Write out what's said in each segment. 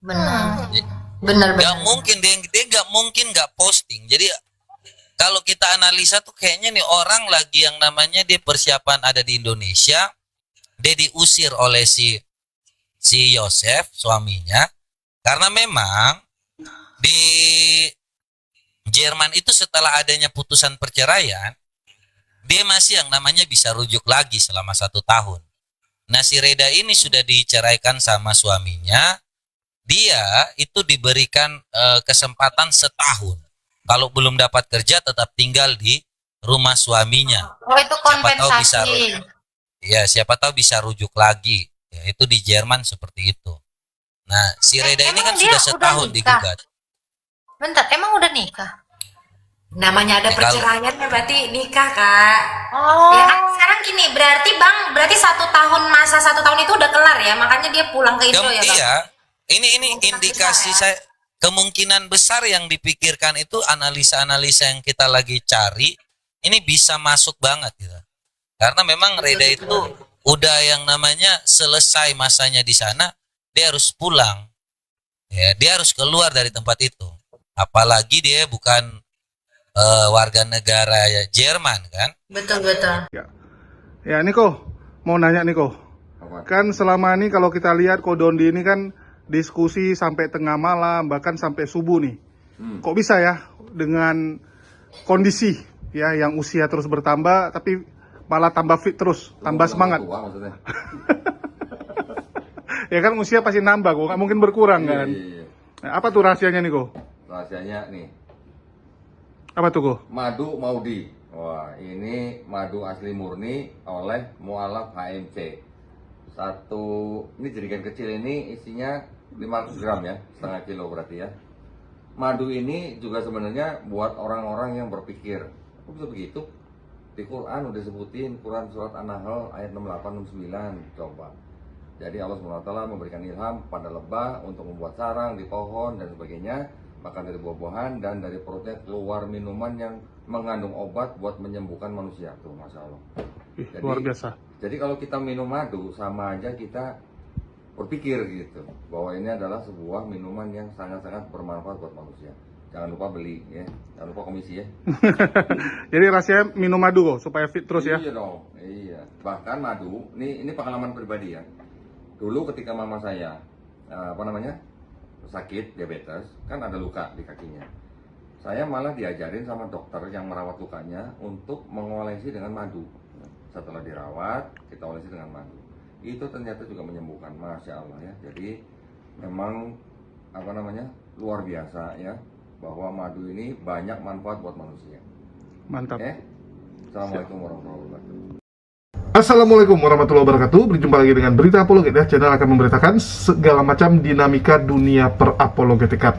Benar. Ya, Benar nggak benar. mungkin dia nggak mungkin nggak posting. Jadi kalau kita analisa tuh kayaknya nih orang lagi yang namanya dia persiapan ada di Indonesia, dia diusir oleh si Yosef suaminya karena memang di Jerman itu setelah adanya putusan perceraian dia masih yang namanya bisa rujuk lagi selama 1 tahun. Nah si Reda ini sudah diceraikan sama suaminya, dia itu diberikan kesempatan setahun. Kalau belum dapat kerja tetap tinggal di rumah suaminya. Oh, itu Siapa tahu bisa kompensasi. ya siapa tahu bisa rujuk lagi. Ya, itu di Jerman seperti itu. Nah, si Reda ini Emang kan dia sudah udah setahun nikah? digugat. Bentar, emang udah nikah? Namanya ada Ya, kalau perceraian ya berarti nikah, Kak. Oh. Ya kan sekarang gini, berarti Bang, berarti 1 tahun, masa 1 tahun itu udah kelar ya, makanya dia pulang ke Indo ya, Bang? iya, ini Kemungkinan indikasi besar ya. saya kemungkinan besar yang dipikirkan itu analisa-analisa yang kita lagi cari ini bisa masuk banget gitu. Karena memang Reda itu udah yang namanya selesai masanya di sana, dia harus pulang. Ya, dia harus keluar dari tempat itu. Apalagi dia bukan warga negara Jerman kan. Betul betul. Ya, Niko, mau nanya Niko. Kan selama ini kalau kita lihat Kodondi ini kan diskusi sampai tengah malam, bahkan sampai subuh nih. Kok bisa ya dengan kondisi ya yang usia terus bertambah tapi malah tambah fit terus, tambah semangat. Tua maksudnya. Ya kan usia pasti nambah kok, nggak mungkin berkurang kan. Iya. Nah, apa tuh rahasianya Niko? Rahasianya nih, Apa tuh Ko? madu Maudi. Wah, ini madu asli murni oleh mualaf HMC. Ini jerigen kecil ini isinya 500 gram ya, setengah kilo berarti ya. Madu ini juga sebenarnya buat orang-orang yang berpikir, kok bisa begitu? Di Quran udah sebutin, Quran surat An-Nahl ayat 68-69, coba. Jadi Allah SWT memberikan ilham pada lebah untuk membuat sarang di pohon dan sebagainya, makan dari buah-buahan dan dari perutnya keluar minuman yang mengandung obat buat menyembuhkan manusia. Tuh, Masya Allah. Luar biasa. Jadi kalau kita minum madu sama aja kita berpikir gitu bahwa ini adalah sebuah minuman yang sangat-sangat bermanfaat buat manusia. Jangan lupa beli ya, jangan lupa komisi ya. Jadi rasanya minum madu kok supaya fit terus ya. Iya dong, iya. Bahkan madu, ini pengalaman pribadi ya. Dulu ketika mama saya sakit diabetes, kan ada luka di kakinya. Saya malah diajarin sama dokter yang merawat lukanya untuk mengolesi dengan madu. Setelah dirawat, kita olesi dengan madu. Itu ternyata juga menyembuhkan, Masya Allah ya. Jadi memang luar biasa ya, bahwa madu ini banyak manfaat buat manusia. Mantap. Assalamualaikum warahmatullahi wabarakatuh. Assalamualaikum warahmatullahi wabarakatuh. Berjumpa lagi dengan Berita Apologet ya. Channel akan memberitakan segala macam dinamika dunia perapologetikan.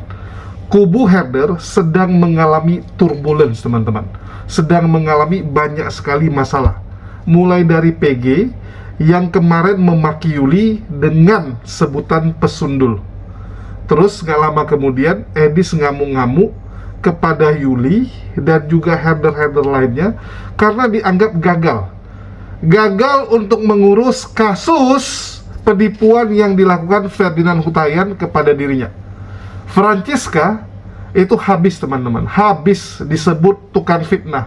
Kubu herder sedang mengalami turbulence, teman-teman. Sedang mengalami banyak sekali masalah. Mulai dari PG yang kemarin memaki Yuli dengan sebutan pesundul. Terus gak lama kemudian Edis ngamuk-ngamuk kepada Yuli dan juga herder-herder lainnya karena dianggap gagal untuk mengurus kasus penipuan yang dilakukan Ferdinand Huttayan kepada dirinya. Francesca itu habis, teman-teman. Habis disebut tukang fitnah,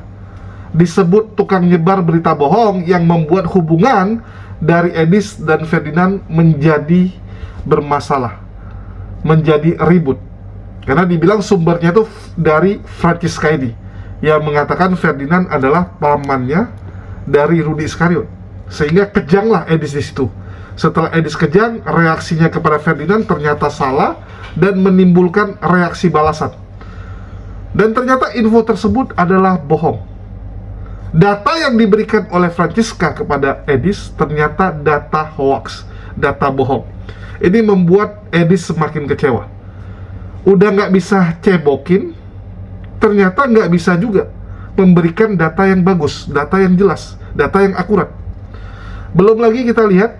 disebut tukang nyebar berita bohong yang membuat hubungan dari Edis dan Ferdinand menjadi bermasalah, menjadi ribut. Karena dibilang sumbernya itu dari Francesca ini yang mengatakan Ferdinand adalah pamannya dari Rudi Iskariot, sehingga kejanglah Edis di situ. Setelah Edis kejang, reaksinya kepada Ferdinand ternyata salah dan menimbulkan reaksi balasan. Dan ternyata info tersebut adalah bohong. Data yang diberikan oleh Francesca kepada Edis ternyata data hoax, data bohong. Ini membuat Edis semakin kecewa. Udah nggak bisa cebokin, ternyata nggak bisa juga memberikan data yang bagus, data yang jelas, data yang akurat. Belum lagi kita lihat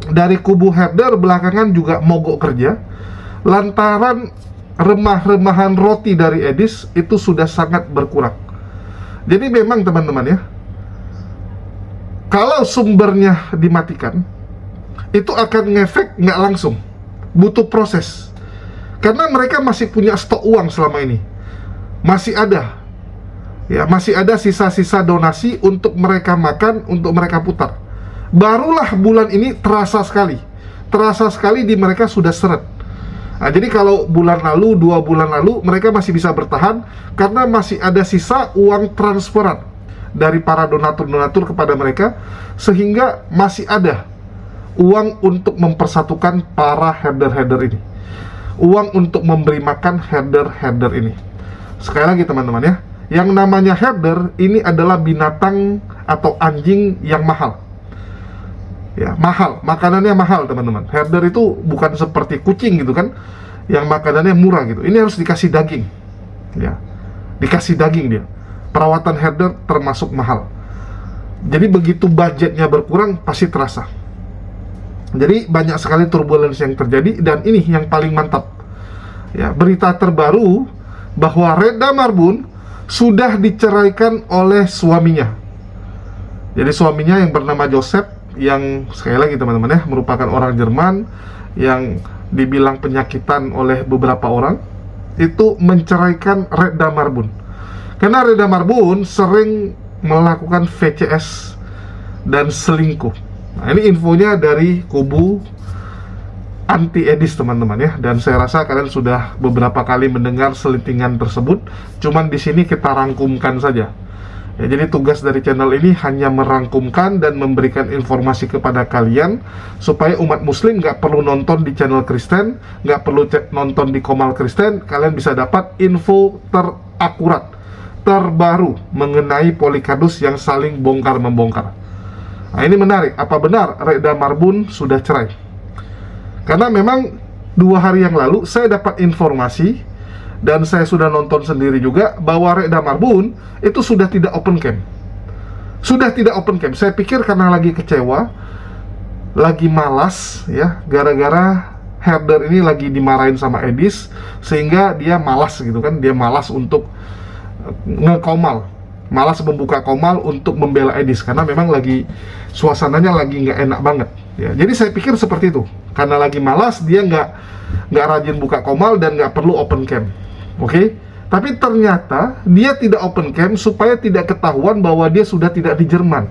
dari kubu herder belakangan juga mogok kerja lantaran remah-remahan roti dari Edis itu sudah sangat berkurang. Jadi memang teman-teman ya, kalau sumbernya dimatikan itu akan ngefek nggak langsung, butuh proses. Karena mereka masih punya stok uang selama ini. Masih ada. Ya, masih ada sisa-sisa donasi untuk mereka makan, untuk mereka putar. Barulah bulan ini terasa sekali. Terasa sekali di mereka sudah seret. Nah, jadi kalau bulan lalu, 2 bulan lalu, mereka masih bisa bertahan karena masih ada sisa uang transferan dari para donatur-donatur kepada mereka, sehingga masih ada uang untuk mempersatukan para herder-herder ini, uang untuk memberi makan herder-herder ini. Sekali lagi teman-teman ya, yang namanya herder ini adalah binatang atau anjing yang mahal. Ya, mahal, makanannya mahal teman-teman. Herder itu bukan seperti kucing gitu kan, yang makanannya murah gitu. Ini harus dikasih daging. Ya, dikasih daging dia. Perawatan herder termasuk mahal. Jadi begitu budgetnya berkurang pasti terasa. Jadi banyak sekali turbulensi yang terjadi, dan ini yang paling mantap. Ya, berita terbaru bahwa Reda Marbun sudah diceraikan oleh suaminya. Jadi suaminya yang bernama Joseph, yang sekali lagi teman-teman ya, merupakan orang Jerman yang dibilang penyakitan oleh beberapa orang, itu menceraikan Reda Marbun. Karena Reda Marbun sering melakukan VCS dan selingkuh. Nah, ini infonya dari kubu anti Edis teman-teman ya, dan saya rasa kalian sudah beberapa kali mendengar selintingan tersebut. Cuman di sini kita rangkumkan saja. Ya, jadi tugas dari channel ini hanya merangkumkan dan memberikan informasi kepada kalian supaya umat muslim nggak perlu nonton di channel Kristen, nggak perlu nonton di Komal Kristen. Kalian bisa dapat info terakurat, terbaru mengenai Polikardus yang saling bongkar-membongkar. Nah, ini menarik. Apa benar Reda Marbun sudah cerai? Karena memang 2 hari yang lalu saya dapat informasi, dan saya sudah nonton sendiri juga, bahwa Reda Marbun itu sudah tidak open camp. Sudah tidak open camp. Saya pikir karena lagi kecewa, lagi malas ya, gara-gara herder ini lagi dimarahin sama Edis, sehingga dia malas gitu kan. Dia malas untuk ngekomal, malas membuka komal untuk membela Edis, karena memang lagi suasananya lagi nggak enak banget ya. Jadi saya pikir seperti itu. Karena lagi malas, dia nggak rajin buka komal dan nggak perlu open camp. Oke, tapi ternyata dia tidak open camp supaya tidak ketahuan bahwa dia sudah tidak di Jerman.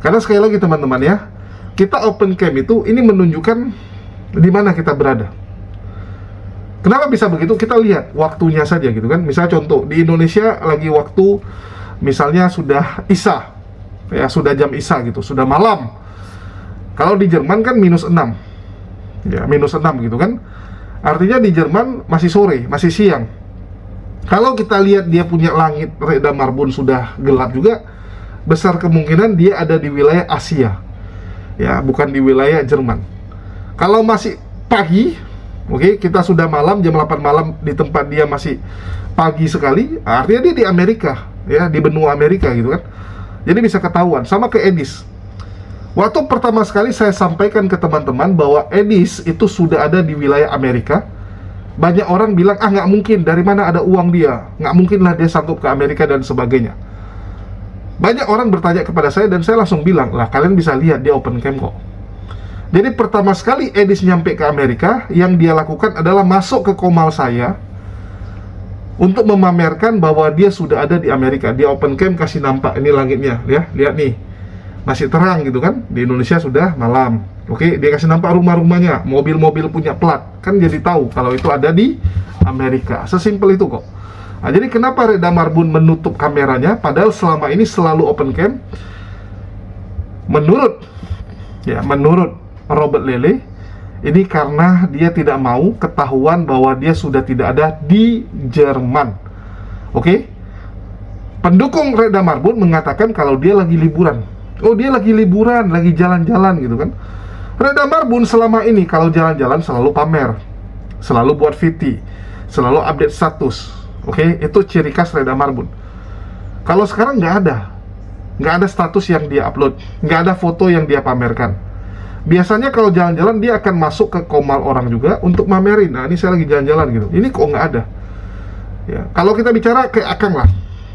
Karena sekali lagi teman-teman ya, kita open camp itu ini menunjukkan di mana kita berada. Kenapa bisa begitu? Kita lihat waktunya saja gitu kan. Misalnya contoh, di Indonesia lagi waktu misalnya sudah Isya, ya sudah jam Isya gitu, sudah malam. Kalau di Jerman kan -6, ya -6 gitu kan. Artinya di Jerman masih sore, masih siang. Kalau kita lihat dia punya langit Reda Marbun sudah gelap juga, besar kemungkinan dia ada di wilayah Asia. Ya, bukan di wilayah Jerman. Kalau masih pagi, oke, kita sudah malam, jam 8 malam di tempat dia masih pagi sekali, artinya dia di Amerika, ya, di benua Amerika gitu kan. Jadi bisa ketahuan, sama ke Edis. Waktu pertama sekali saya sampaikan ke teman-teman bahwa Edis itu sudah ada di wilayah Amerika, banyak orang bilang, ah nggak mungkin, dari mana ada uang dia, nggak mungkin lah dia sanggup ke Amerika dan sebagainya. Banyak orang bertanya kepada saya, dan saya langsung bilang, lah kalian bisa lihat dia open camp kok. Jadi pertama sekali Edis nyampe ke Amerika, yang dia lakukan adalah masuk ke komal saya untuk memamerkan bahwa dia sudah ada di Amerika. Dia open camp, kasih nampak ini langitnya, ya, lihat nih, masih terang gitu kan. Di Indonesia sudah malam. Oke, dia kasih nampak rumah-rumahnya, mobil-mobil punya plat, kan jadi tahu kalau itu ada di Amerika. Sesimpel itu kok. Nah, jadi kenapa Reda Marbun menutup kameranya padahal selama ini selalu open cam? Menurut Robert Lele, ini karena dia tidak mau ketahuan bahwa dia sudah tidak ada di Jerman. Oke? Pendukung Reda Marbun mengatakan kalau dia lagi liburan. Oh, dia lagi liburan, lagi jalan-jalan gitu kan. Reda Marbun selama ini kalau jalan-jalan selalu pamer, selalu buat VT, selalu update status. Oke, itu ciri khas Reda Marbun. Kalau sekarang nggak ada status yang dia upload, nggak ada foto yang dia pamerkan. Biasanya kalau jalan-jalan dia akan masuk ke komal orang juga untuk mamerin. Nah, ini saya lagi jalan-jalan gitu. Ini kok nggak ada. Ya, kalau kita bicara kayak Akang lah.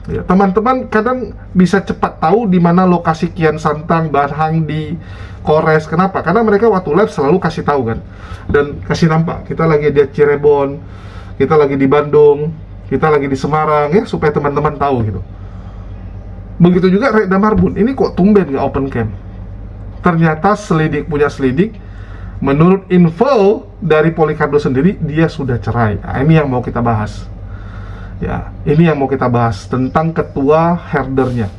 Ya, teman-teman kadang bisa cepat tahu di mana lokasi Kian Santang, Barhang di Kores. Kenapa? Karena mereka waktu live selalu kasih tahu kan, dan kasih nampak kita lagi di Cirebon, kita lagi di Bandung, kita lagi di Semarang, ya, supaya teman-teman tahu gitu. Begitu juga Reda Marbun, ini kok tumben nggak open cam? Ternyata selidik punya selidik, menurut info dari Polikardo sendiri, dia sudah cerai. Nah, ini yang mau kita bahas. Ya, ini yang mau kita bahas tentang ketua herdernya.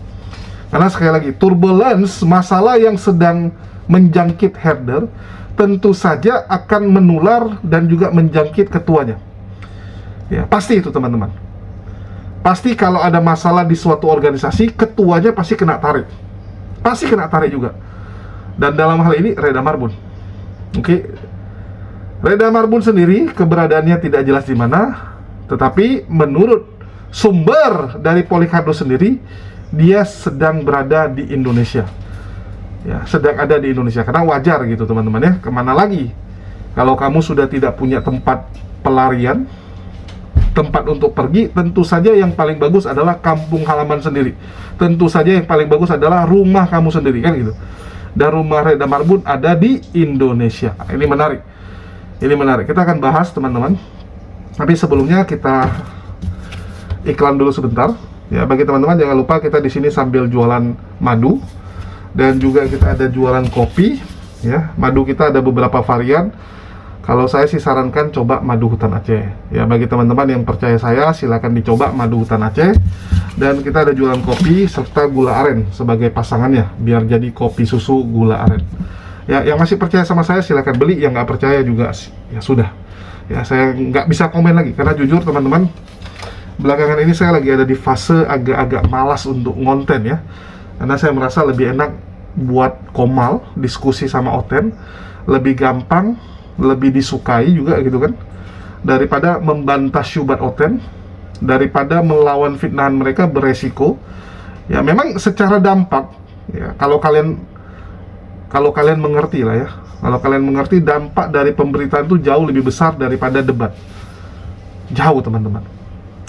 Karena sekali lagi, turbulence, masalah yang sedang menjangkit herder, tentu saja akan menular dan juga menjangkit ketuanya. Ya, pasti itu teman-teman. Pasti kalau ada masalah di suatu organisasi, ketuanya pasti kena tarik. Pasti kena tarik juga. Dan dalam hal ini, Reda Marbun. Oke. Reda Marbun sendiri, keberadaannya tidak jelas di mana. Tetapi menurut sumber dari Polikardo sendiri, dia sedang berada di Indonesia. Ya, sedang ada di Indonesia. Karena wajar gitu teman-teman ya. Kemana lagi? Kalau kamu sudah tidak punya tempat pelarian, tempat untuk pergi, tentu saja yang paling bagus adalah kampung halaman sendiri. Tentu saja yang paling bagus adalah rumah kamu sendiri, kan gitu. Dan rumah Reda Marbun ada di Indonesia. Ini menarik. Ini menarik. Kita akan bahas teman-teman. Tapi sebelumnya kita iklan dulu sebentar. Ya, bagi teman-teman jangan lupa kita di sini sambil jualan madu dan juga kita ada jualan kopi. Ya, madu kita ada beberapa varian. Kalau saya sih sarankan coba madu hutan Aceh. Ya, bagi teman-teman yang percaya saya silakan dicoba madu hutan Aceh. Dan kita ada jualan kopi serta gula aren sebagai pasangannya biar jadi kopi susu gula aren. Ya, yang masih percaya sama saya silakan beli, yang nggak percaya juga ya sudah. Ya, saya nggak bisa komen lagi karena jujur teman-teman, belakangan ini saya lagi ada di fase agak-agak malas untuk ngonten ya. Karena saya merasa lebih enak buat komal, diskusi sama Oten, lebih gampang, lebih disukai juga gitu kan, daripada membantah syubhat Oten, daripada melawan fitnahan mereka beresiko. Ya memang secara dampak ya, kalau kalian mengerti lah ya. Kalau kalian mengerti, dampak dari pemberitaan itu jauh lebih besar daripada debat. Jauh teman-teman.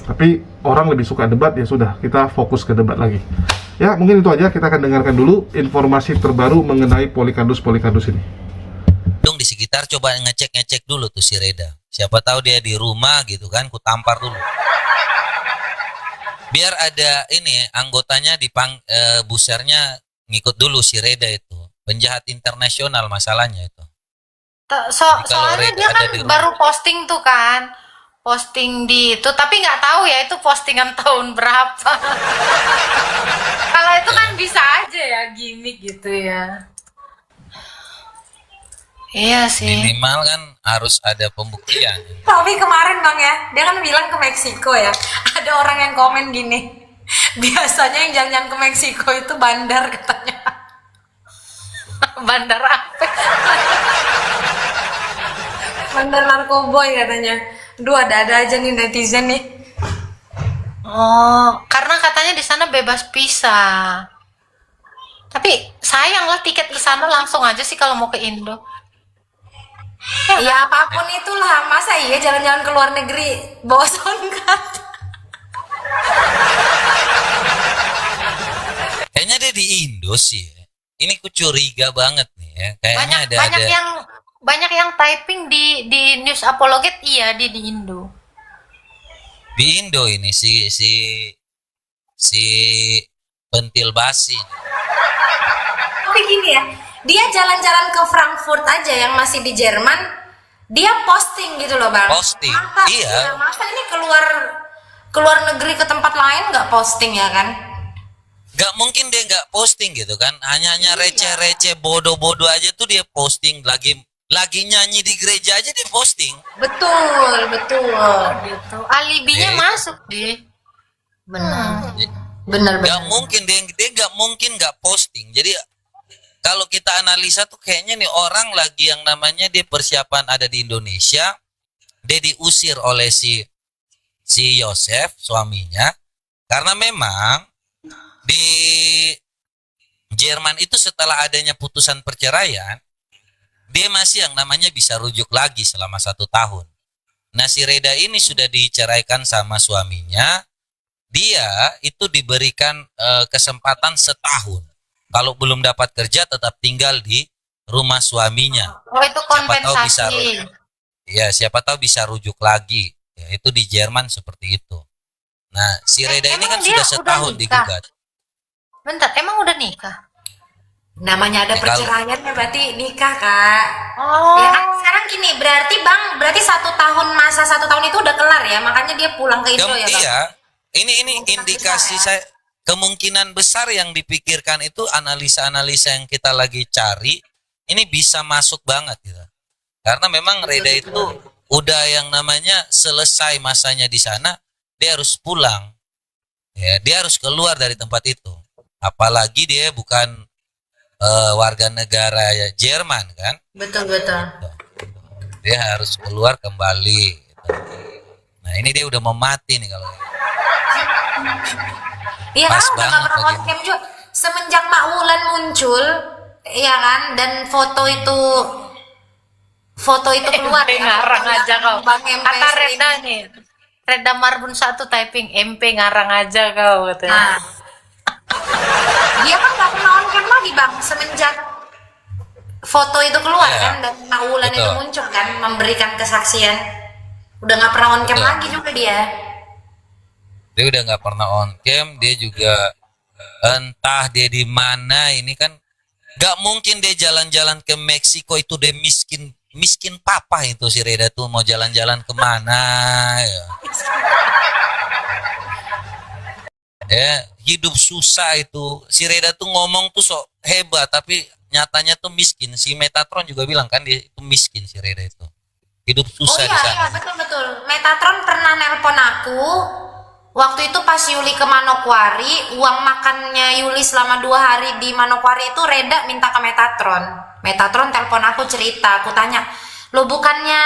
Tapi orang lebih suka debat, ya sudah, kita fokus ke debat lagi. Ya mungkin itu aja, kita akan dengarkan dulu informasi terbaru mengenai Polikardus ini. Dong di sekitar coba ngecek dulu tuh si Reda. Siapa tahu dia di rumah gitu kan, ku tampar dulu. Biar ada ini anggotanya busernya ngikut dulu si Reda itu. Penjahat internasional masalahnya itu. Soalnya dia kan baru posting tuh kan, posting di itu, tapi nggak tahu ya itu postingan tahun berapa. Kalau itu kan bisa aja ya gimmick gitu ya. Iya sih. Minimal kan harus ada pembuktian. Tapi kemarin bang ya, dia kan bilang ke Meksiko ya. Ada orang yang komen gini, biasanya yang jalan-jalan ke Meksiko itu bandar katanya. Bandar apa? Bandar narkoboy katanya. Duh, ada aja nih netizen nih. Oh, karena katanya di sana bebas visa. Tapi sayang lah tiket ke sana langsung aja sih kalau mau ke Indo. Ya apapun itulah, masa iya jalan-jalan ke luar negeri bawa soundcard. Kayaknya dia di Indo sih. Ini ku curiga banget nih ya. Kayaknya banyak yang typing di news apologet, iya di Indo. di Indo ini si pentil basi. Tapi gini ya, dia jalan-jalan ke Frankfurt aja yang masih di Jerman, dia posting gitu loh bang. Posting, iya. Masa ini keluar negeri ke tempat lain nggak posting ya kan? Gak mungkin dia nggak posting gitu kan, hanya receh-receh bodoh-bodoh aja tuh dia posting, lagi nyanyi di gereja aja dia posting. Betul Gitu. Alibinya masuk deh. Benar. Gak mungkin dia nggak mungkin nggak posting. Jadi kalau kita analisa tuh kayaknya nih orang lagi yang namanya dia persiapan ada di Indonesia, dia diusir oleh si Yosef suaminya, karena memang di Jerman itu setelah adanya putusan perceraian, dia masih yang namanya bisa rujuk lagi selama 1 tahun. Nah si Reda ini sudah diceraikan sama suaminya, dia itu diberikan kesempatan setahun. Kalau belum dapat kerja tetap tinggal di rumah suaminya. Oh, itu Siapa tahu bisa kompensasi. ya siapa tahu bisa rujuk lagi. Ya, itu di Jerman seperti itu. Nah, si Reda ini emang kan dia sudah udah setahun nikah? digugat. Bentar, emang udah nikah? Namanya ada Ya, kalau- perceraian ya berarti nikah, Kak. Oh. Ya kan sekarang gini, berarti 1 tahun, masa 1 tahun itu udah kelar ya, makanya dia pulang ke Indo ya, Bang? Iya, ini indikasi besar ya. saya kemungkinan besar yang dipikirkan itu analisa-analisa yang kita lagi cari ini bisa masuk banget gitu. Karena memang Reda itu udah yang namanya selesai masanya di sana, dia harus pulang. Ya, dia harus keluar dari tempat itu. Apalagi dia bukan warga negara ya, Jerman kan. Betul, betul. Dia harus keluar kembali gitu. Nah, ini dia udah mau mati nih kalau Iya Pas kan udah gak banget pernah lagi. on cam juga. Semenjak Mak Wulan muncul, ya kan, dan foto itu keluar MP ya. ngarang aja kau. Bang MP Kata sering- Reda nih. Reda Marbun 1 typing MP ngarang aja kau katanya. Nah, dia kan gak pernah on cam lagi, Bang, semenjak foto itu keluar Iya. kan, dan Mak Wulan itu Betul. muncul kan, memberikan kesaksian. Udah gak pernah on cam Betul. lagi juga dia. dia udah nggak pernah on cam, dia juga entah dia di mana. Ini kan nggak mungkin dia jalan-jalan ke Meksiko, itu dia miskin papa itu si Reda tuh mau jalan-jalan kemana ya. Ya, hidup susah itu si Reda tuh ngomong tuh sok hebat tapi nyatanya tuh miskin. Si Metatron juga bilang kan dia itu miskin si Reda itu, hidup Oh susah iya, di sana. iya, betul-betul. Metatron pernah nelpon aku. Waktu itu pas Yuli ke Manokwari, uang makannya Yuli selama 2 hari di Manokwari itu Reda minta ke Metatron. Metatron telepon aku cerita, aku tanya, lo bukannya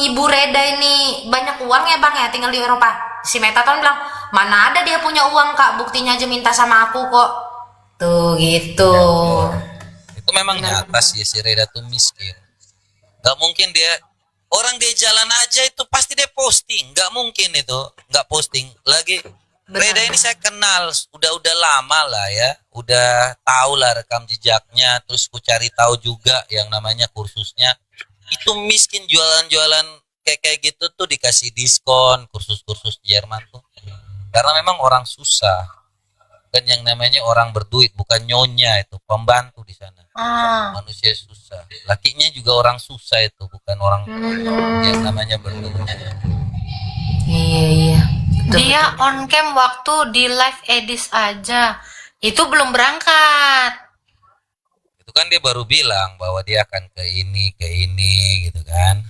Ibu Reda ini banyak uang ya Bang ya tinggal di Eropa? Si Metatron bilang, mana ada dia punya uang Kak, buktinya aja minta sama aku kok. Tuh gitu. Itu memang nyata sih si Reda tuh miskin. Gak mungkin orang dia jalan aja itu pasti dia posting. Gak mungkin itu gak posting. Lagi Reda ini saya kenal udah lama lah ya. Udah tahu lah rekam jejaknya. Terus ku cari tahu juga yang namanya kursusnya. Itu miskin jualan-jualan kayak gitu tuh dikasih diskon kursus-kursus Jerman tuh. Karena memang orang susah. Kan yang namanya orang berduit, bukan nyonya itu, pembantu di sana. Ah. Manusia susah. Lakinya juga orang susah itu, bukan orang yang namanya berduit. Iya, iya. Dia on cam waktu di live edis aja. Itu belum berangkat. Itu kan dia baru bilang bahwa dia akan ke ini gitu kan.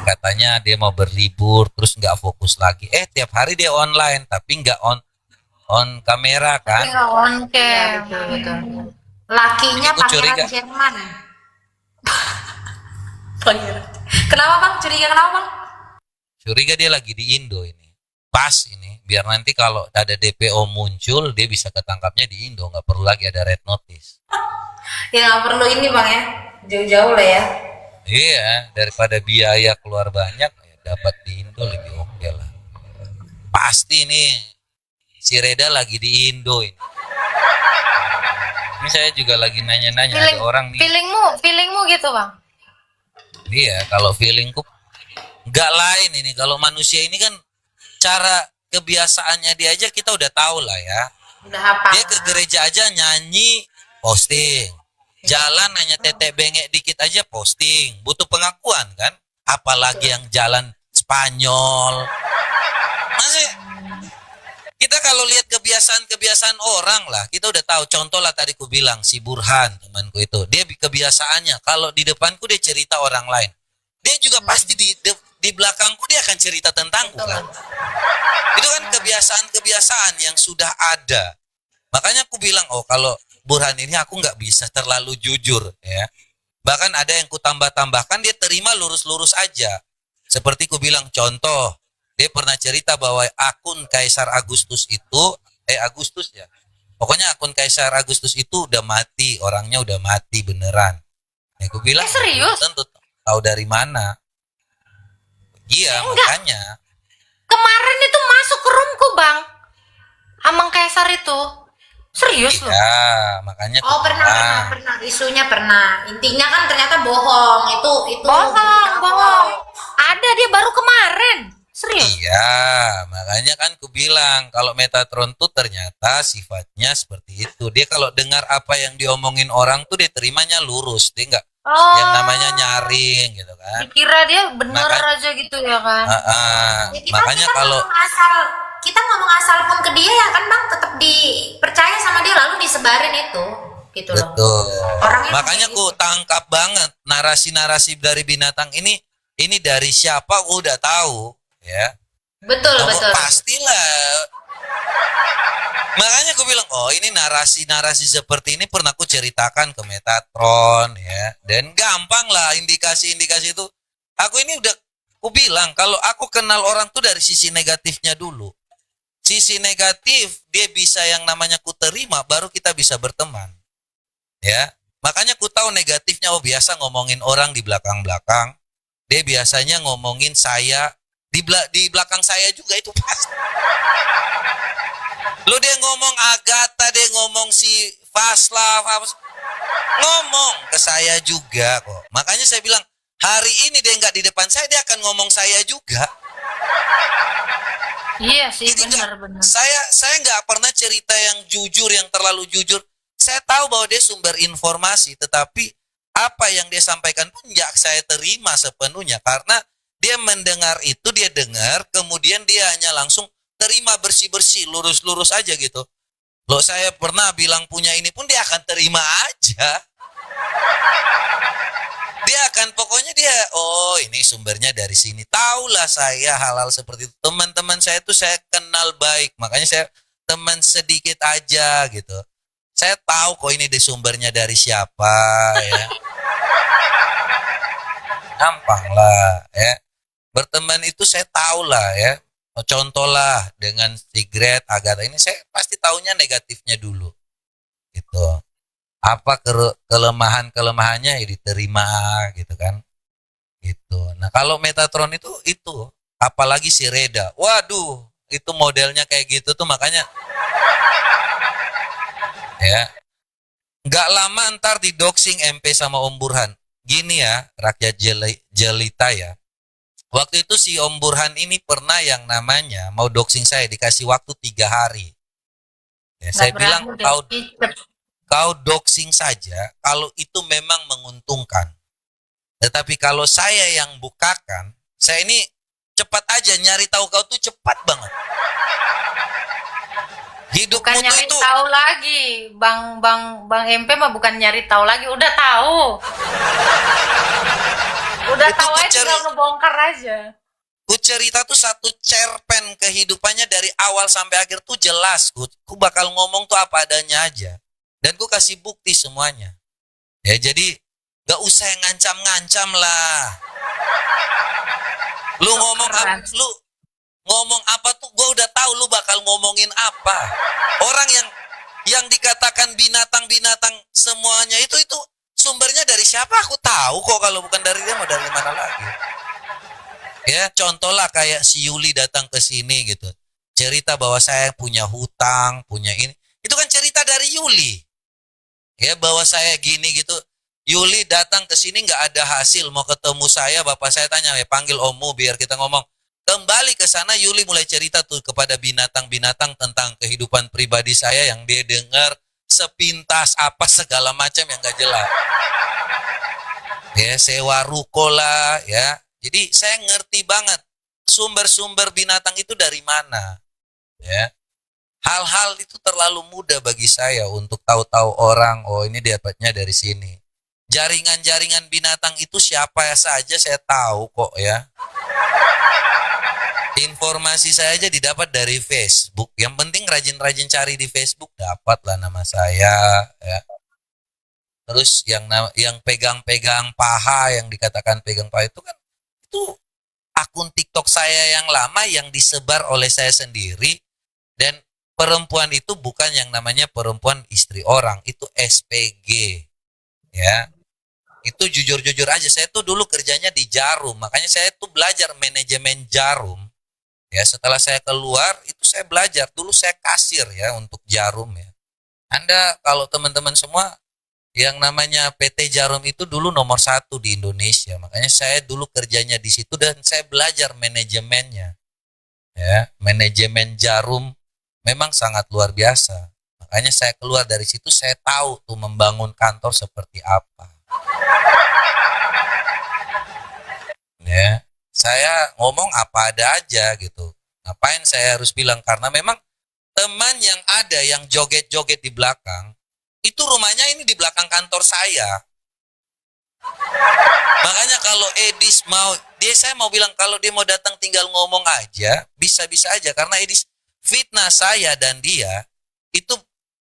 Katanya dia mau berlibur terus nggak fokus lagi. Tiap hari dia online tapi nggak on kamera kan. Iya, on Iya, cam. betul, betul. Lakinya Aku curiga. pangeran Jerman. Pangeran. Kenapa Bang? Curiga kenapa Bang? Curiga dia lagi di Indo ini. Pas ini biar nanti kalau ada DPO muncul dia bisa ketangkapnya di Indo, nggak perlu lagi ada red notice. Ya nggak perlu ini Bang ya. Jauh-jauh lah ya. Iya, daripada biaya keluar banyak, ya dapat di Indo lebih oke lah. Pasti ini si Reda lagi di Indo ini. Ini saya juga lagi nanya-nanya ada orang nih. Feelingmu gitu Bang. Iya, kalau feelingku nggak lain ini. Kalau manusia ini kan cara kebiasaannya dia aja kita udah tahu lah ya. Udah apa? Dia ke gereja aja nyanyi, posting. Jalan hanya tetek bengek dikit aja posting. Butuh pengakuan kan? Apalagi yang jalan Spanyol. Masih kita kalau lihat kebiasaan-kebiasaan orang lah, kita udah tahu. Contoh lah tadi ku bilang si Burhan temanku itu, dia kebiasaannya kalau di depanku dia cerita orang lain, dia juga pasti di belakangku dia akan cerita tentangku kan. Itu kan kebiasaan-kebiasaan yang sudah ada. Makanya aku bilang, oh kalau Burhan ini aku nggak bisa terlalu jujur ya. Bahkan ada yang ku tambah-tambahkan, dia terima lurus-lurus aja. Seperti ku bilang contoh, dia pernah cerita bahwa akun Kaisar Agustus itu, Agustus ya. Pokoknya akun Kaisar Agustus itu udah mati, orangnya udah mati beneran. Ya aku bilang, serius? tentu tahu dari mana. Iya, Enggak. makanya. Kemarin itu masuk ke roomku, Bang. Amang Kaisar itu. Serius loh. Iya, makanya aku Oh, pernah, bilang. pernah. Isunya pernah. Intinya kan ternyata bohong. Itu Bohong. Ada dia baru kemarin. Serius. Iya, makanya kan ku bilang kalau Metatron tuh ternyata sifatnya seperti itu. Dia kalau dengar apa yang diomongin orang tuh dia terimanya lurus, dia enggak Oh. yang namanya nyaring gitu kan. Dikira dia bener Maka- aja gitu ya kan. Ya, kita, Makanya kita kalau ngomong asal pun ke dia ya kan Bang, tetap dipercaya sama dia lalu disebarin itu gitu loh. betul. Orangnya Makanya kayak ku tangkap banget narasi-narasi dari binatang ini dari siapa aku udah tahu ya. Betul, Oh, betul. pastilah. Makanya aku bilang, oh ini narasi-narasi seperti ini pernah aku ceritakan ke Metatron ya. Dan gampang lah indikasi-indikasi itu. Aku ini udah aku bilang kalau aku kenal orang tuh dari sisi negatifnya dulu. Sisi negatif dia bisa yang namanya ku terima baru kita bisa berteman. Ya. Makanya ku tahu negatifnya, oh biasa ngomongin orang di belakang-belakang. Dia biasanya ngomongin saya di belakang saya juga itu pasti. Lu dia ngomong Agatha, dia ngomong si Vaslav, ngomong ke saya juga kok. Makanya saya bilang, hari ini dia nggak di depan saya, dia akan ngomong saya juga. Iya sih, Jadi benar-benar. saya nggak pernah cerita yang jujur, yang terlalu jujur. Saya tahu bahwa dia sumber informasi, tetapi apa yang dia sampaikan pun nggak saya terima sepenuhnya. Karena dia mendengar itu, dia dengar, kemudian dia hanya langsung terima bersih-bersih, lurus-lurus aja gitu. Loh saya pernah bilang punya ini pun dia akan terima aja. Dia akan pokoknya dia, oh ini sumbernya dari sini. Tahulah saya hal-hal seperti itu. Teman-teman saya tuh saya kenal baik. Makanya saya teman sedikit aja gitu. Saya tahu kok ini sumbernya dari siapa ya. Gampang lah ya. Berteman itu saya tahu lah ya. Contoh lah dengan Sigret, Agatha ini saya pasti taunya negatifnya dulu. Gitu. Apa kelemahan-kelemahannya ya diterima gitu kan. Gitu. Nah, kalau Metatron itu apalagi si Reda. Waduh, itu modelnya kayak gitu tuh makanya ya. Nggak lama ntar di doxing MP sama Om Burhan. Gini ya, rakyat jelita ya. Waktu itu si Om Burhan ini pernah yang namanya mau doxing saya dikasih waktu 3 hari. Ya, saya bilang kau doxing saja kalau itu memang menguntungkan. Tetapi kalau saya yang bukakan, saya ini cepat aja nyari tahu kau tuh cepat banget. Hidupmu Bukan tuh nyari itu tahu lagi, Bang MP mah bukan nyari tahu lagi, udah tahu. Udah Itu tahu ku aja, cari- tinggal ngebongkar aja. ku cerita tuh satu cerpen kehidupannya dari awal sampai akhir tuh jelas. Ku bakal ngomong tuh apa adanya aja. Dan ku kasih bukti semuanya. Ya jadi gak usah yang ngancam-ngancam lah. Lu ngomong apa, lu ngomong apa tuh gue udah tahu lu bakal ngomongin apa. Orang yang dikatakan binatang-binatang semuanya itu sumbernya dari siapa aku tahu kok, kalau bukan dari dia mau dari mana lagi. Ya contoh lah kayak si Yuli datang ke sini gitu. Cerita bahwa saya punya hutang, punya ini. Itu kan cerita dari Yuli. Ya bahwa saya gini gitu. Yuli datang ke sini nggak ada hasil, mau ketemu saya, bapak saya tanya, ya panggil Omu biar kita ngomong. Kembali ke sana Yuli mulai cerita tuh kepada binatang-binatang tentang kehidupan pribadi saya yang dia dengar sepintas apa segala macam yang gak jelas. Ya sewa ruko lah ya. Jadi saya ngerti banget sumber-sumber binatang itu dari mana. Ya. Hal-hal itu terlalu mudah bagi saya untuk tahu-tahu orang, oh ini dapatnya dari sini. Jaringan-jaringan binatang itu siapa saja saya tahu kok ya. Informasi saya aja didapat dari Facebook. Yang penting rajin-rajin cari di Facebook, dapatlah nama saya ya. Terus yang pegang-pegang paha, yang dikatakan pegang paha itu kan itu akun TikTok saya yang lama yang disebar oleh saya sendiri. Dan perempuan itu bukan yang namanya perempuan istri orang, itu SPG ya. Itu jujur-jujur aja, saya tuh dulu kerjanya di Jarum, makanya saya tuh belajar manajemen Jarum. Ya, setelah saya keluar itu saya belajar. Dulu saya kasir ya untuk Jarum ya. Anda kalau teman-teman semua, yang namanya PT Jarum itu dulu nomor 1 di Indonesia. Makanya saya dulu kerjanya di situ dan saya belajar manajemennya. Ya, manajemen Jarum memang sangat luar biasa. Makanya saya keluar dari situ, saya tahu tuh membangun kantor seperti apa. Ya, saya ngomong apa ada aja gitu. Ngapain saya harus bilang, karena memang teman yang ada yang joget-joget di belakang, itu rumahnya ini di belakang kantor saya. Makanya kalau Edis mau, saya mau bilang kalau dia mau datang tinggal ngomong aja, bisa-bisa aja. Karena Edis fitnah saya dan dia, itu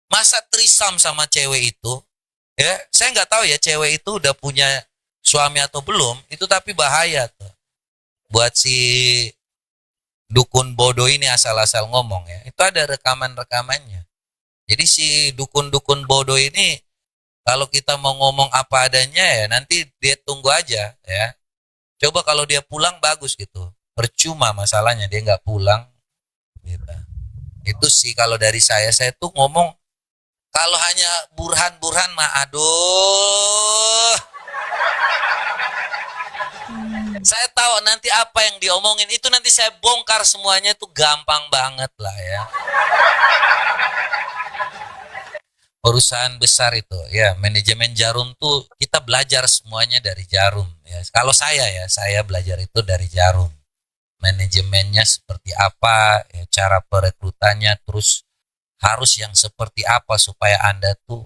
masa trisam sama cewek itu, ya saya nggak tahu ya cewek itu udah punya suami atau belum, itu tapi bahaya tuh. Buat si dukun bodoh ini asal-asal ngomong ya, itu ada rekaman-rekamannya. Jadi si dukun-dukun bodoh ini, kalau kita mau ngomong apa adanya ya, nanti dia tunggu aja ya. Coba kalau dia pulang bagus gitu. Percuma masalahnya dia nggak pulang. Gitu. Itu sih kalau dari saya tuh ngomong, kalau hanya burhan-burhan mah aduh. Saya tahu nanti apa yang diomongin itu nanti saya bongkar semuanya, itu gampang banget lah ya. Perusahaan besar itu ya, manajemen Jarum tuh kita belajar semuanya dari Jarum ya. Kalau saya belajar itu dari Jarum. Manajemennya seperti apa, ya, cara perekrutannya, terus harus yang seperti apa supaya Anda tuh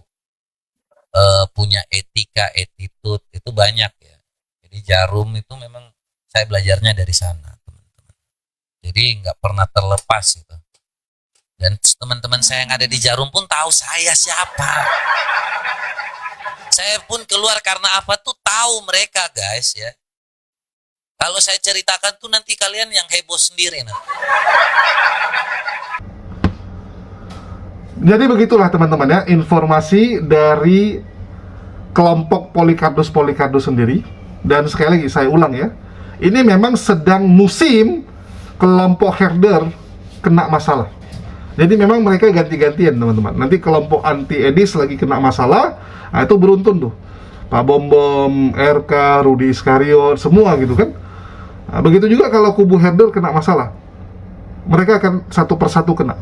punya etika, attitude, itu banyak ya. Jadi Jarum itu memang saya belajarnya dari sana, teman-teman. Jadi nggak pernah terlepas itu. Dan teman-teman saya yang ada di Jarum pun tahu saya siapa. Saya pun keluar karena apa tuh tahu mereka guys ya. Kalau saya ceritakan tuh nanti kalian yang heboh sendiri nanti. Jadi begitulah teman-teman ya, informasi dari kelompok Polycardus sendiri. Dan sekali lagi saya ulang ya, ini memang sedang musim kelompok herder kena masalah. Jadi memang mereka ganti-gantian teman-teman. Nanti kelompok anti Edis lagi kena masalah, nah itu beruntun tuh. Pak Bom, RK, Rudy Iskariot, semua gitu kan. Nah, begitu juga kalau kubu herder kena masalah, mereka akan satu persatu kena.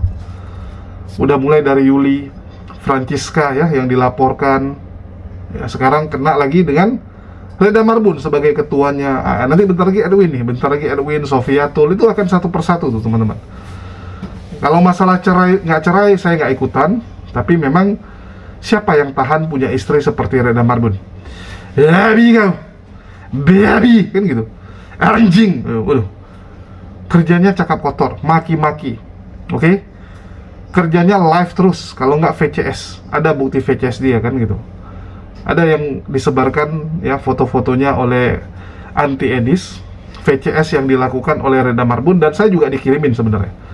Udah mulai dari Yuli, Francisca ya yang dilaporkan. Ya, sekarang kena lagi dengan Reda Marbun sebagai ketuanya. Nanti bentar lagi Edwin, Sofiatul, itu akan satu persatu tuh teman-teman. Kalau masalah cerai nggak cerai saya nggak ikutan, tapi memang siapa yang tahan punya istri seperti Reda Marbun? Babi kau, babi kan gitu, anjing. Waduh, kerjanya cakap kotor, maki-maki, oke? Kerjanya live terus, kalau nggak VCS, ada bukti VCS dia kan gitu. Ada yang disebarkan ya foto-fotonya oleh anti Edis, VCS yang dilakukan oleh Reda Marbun, dan saya juga dikirimin sebenarnya.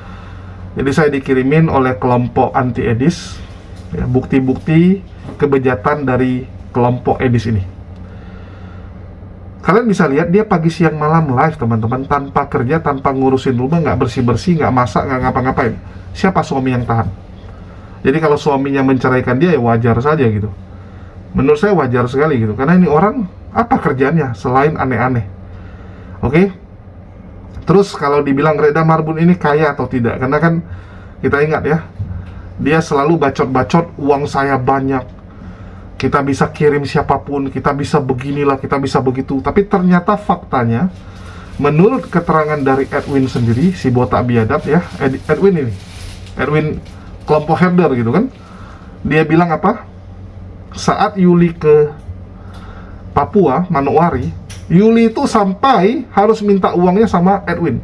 Jadi saya dikirimin oleh kelompok anti Edis ya, bukti-bukti kebejatan dari kelompok Edis ini. Kalian bisa lihat dia pagi siang malam live teman-teman, tanpa kerja, tanpa ngurusin rumah, nggak bersih-bersih, nggak masak, nggak ngapa-ngapain. Siapa suami yang tahan? Jadi kalau suaminya menceraikan dia ya wajar saja gitu. Menurut saya wajar sekali gitu, karena ini orang apa kerjanya selain aneh-aneh. Oke? Terus kalau dibilang Reda Marbun ini kaya atau tidak, karena kan kita ingat ya, dia selalu bacot-bacot uang saya banyak, kita bisa kirim siapapun, kita bisa beginilah, kita bisa begitu. Tapi ternyata faktanya, menurut keterangan dari Edwin sendiri, si botak biadab ya, Edwin kelompok herder gitu kan, dia bilang apa? Saat Yuli ke Papua, Manokwari, Yuli itu sampai harus minta uangnya sama Edwin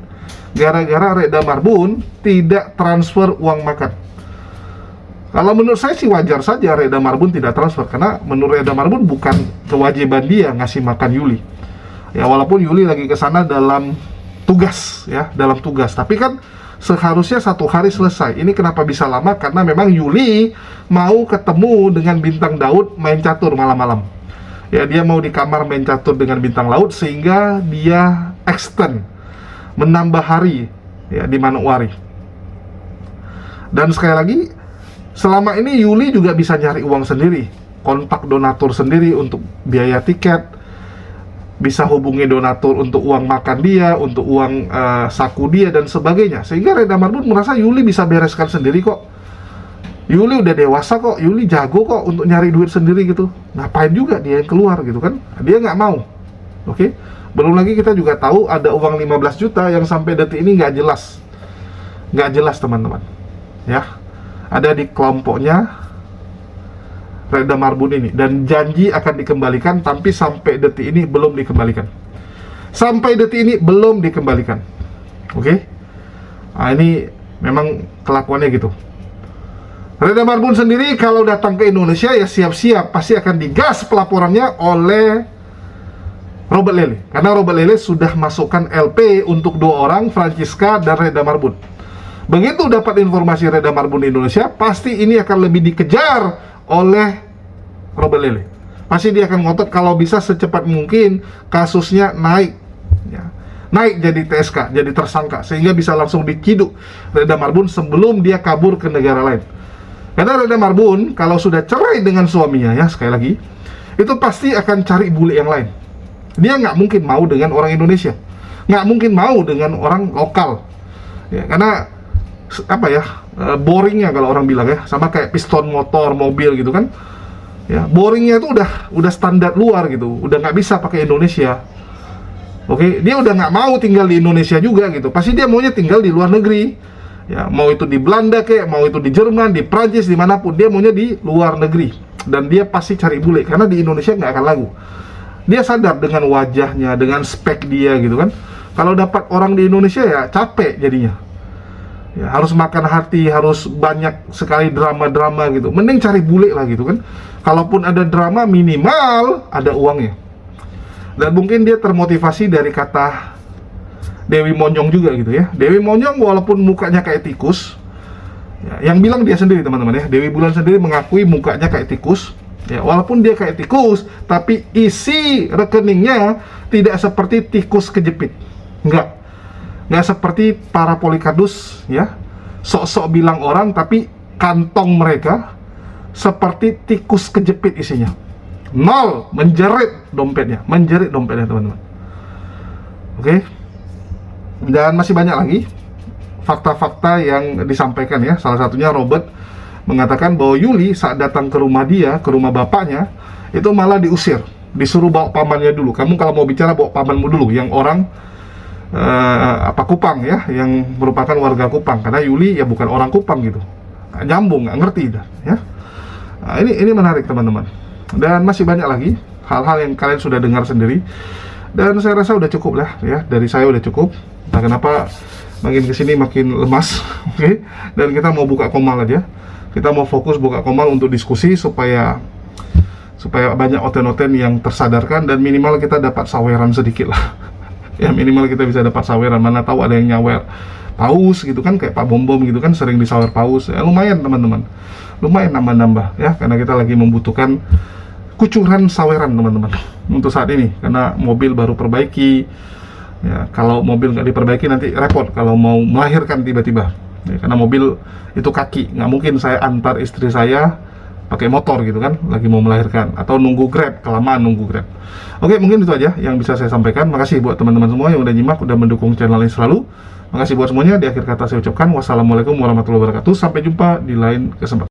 gara-gara Reda Marbun tidak transfer uang makan. Kalau menurut saya sih wajar saja Reda Marbun tidak transfer, karena menurut Reda Marbun bukan kewajiban dia ngasih makan Yuli. Ya walaupun Yuli lagi ke sana dalam tugas ya, dalam tugas, tapi kan seharusnya 1 hari selesai. Ini kenapa bisa lama? Karena memang Yuli mau ketemu dengan Bintang Daud main catur malam-malam. Ya, dia mau di kamar main catur dengan bintang laut sehingga dia extend, menambah hari ya di Manokwari. Dan sekali lagi, selama ini Yuli juga bisa nyari uang sendiri, kontak donatur sendiri untuk biaya tiket, bisa hubungi donatur untuk uang makan dia, untuk uang saku dia dan sebagainya. Sehingga Reda Marbun merasa Yuli bisa bereskan sendiri kok. Yuli udah dewasa kok, Yuli jago kok untuk nyari duit sendiri gitu. Ngapain juga dia yang keluar gitu kan? Dia nggak mau. Oke? Belum lagi kita juga tahu ada uang 15 juta yang sampai detik ini nggak jelas. Nggak jelas teman-teman. Ya. Ada di kelompoknya Reda Marbun ini. Dan janji akan dikembalikan, tapi sampai detik ini belum dikembalikan. Sampai detik ini belum dikembalikan. Oke? Nah, ini memang kelakuannya gitu. Reda Marbun sendiri kalau datang ke Indonesia ya siap-siap pasti akan digas pelaporannya oleh Robert Lele. Karena Robert Lele sudah masukkan LP untuk 2 orang, Francisca dan Reda Marbun. Begitu dapat informasi Reda Marbun di Indonesia, pasti ini akan lebih dikejar oleh Robert Lele. Pasti dia akan ngotot kalau bisa secepat mungkin kasusnya naik ya. Naik jadi TSK, jadi tersangka, sehingga bisa langsung diciduk Reda Marbun sebelum dia kabur ke negara lain. Karena Reda Marbun kalau sudah cerai dengan suaminya ya, sekali lagi, itu pasti akan cari bule yang lain. Dia nggak mungkin mau dengan orang Indonesia, nggak mungkin mau dengan orang lokal ya, karena apa ya, boringnya kalau orang bilang ya, sama kayak piston motor, mobil gitu kan ya, boringnya itu udah standar luar gitu, udah nggak bisa pakai Indonesia. Oke, dia udah nggak mau tinggal di Indonesia juga gitu, pasti dia maunya tinggal di luar negeri. Ya, mau itu di Belanda kayak, mau itu di Jerman, di Prancis, dimanapun, dia maunya di luar negeri. Dan dia pasti cari bule, karena di Indonesia nggak akan laku. Dia sadar dengan wajahnya, dengan spek dia gitu kan. Kalau dapat orang di Indonesia ya capek jadinya. Ya, harus makan hati, harus banyak sekali drama-drama gitu. Mending cari bule lah gitu kan. Kalaupun ada drama, minimal ada uangnya. Dan mungkin dia termotivasi dari kata Dewi Monyong juga gitu ya. Dewi Monyong walaupun mukanya kayak tikus ya, yang bilang dia sendiri teman-teman ya, Dewi Bulan sendiri mengakui mukanya kayak tikus ya, walaupun dia kayak tikus, tapi isi rekeningnya tidak seperti tikus kejepit. Nggak seperti para Polikardus ya, sok-sok bilang orang tapi kantong mereka seperti tikus kejepit isinya. Nol, menjerit dompetnya teman-teman. Oke. Dan masih banyak lagi fakta-fakta yang disampaikan ya. Salah satunya Robert mengatakan bahwa Yuli saat datang ke rumah dia, ke rumah bapaknya, itu malah diusir, disuruh bawa pamannya dulu. Kamu kalau mau bicara bawa pamanmu dulu, yang orang Kupang ya, yang merupakan warga Kupang. Karena Yuli ya bukan orang Kupang gitu, nggak nyambung, nggak ngerti dah ya. Nah, ini menarik teman-teman. Dan masih banyak lagi hal-hal yang kalian sudah dengar sendiri. Dan saya rasa udah cukup lah ya, dari saya udah cukup. Nah, kenapa makin kesini makin lemas, oke? Dan kita mau buka Komal aja. Kita mau fokus buka Komal untuk diskusi supaya banyak oten-oten yang tersadarkan dan minimal kita dapat saweran sedikit lah. Ya minimal kita bisa dapat saweran. Mana tahu ada yang nyawer paus gitu kan, kayak Pak Bom Bom gitu kan, sering disawer paus. Ya lumayan teman-teman, lumayan nambah-nambah ya, karena kita lagi membutuhkan kucuran saweran teman-teman untuk saat ini, karena mobil baru perbaiki ya. Kalau mobil nggak diperbaiki nanti repot kalau mau melahirkan tiba-tiba ya, karena mobil itu kaki, nggak mungkin saya antar istri saya pakai motor gitu kan, lagi mau melahirkan, atau nunggu Grab, kelamaan nunggu Grab. Oke, mungkin itu aja yang bisa saya sampaikan. Makasih buat teman-teman semua yang udah nyimak, udah mendukung channel ini selalu. Makasih buat semuanya. Di akhir kata saya ucapkan wassalamualaikum warahmatullahi wabarakatuh. Sampai jumpa di lain kesempatan.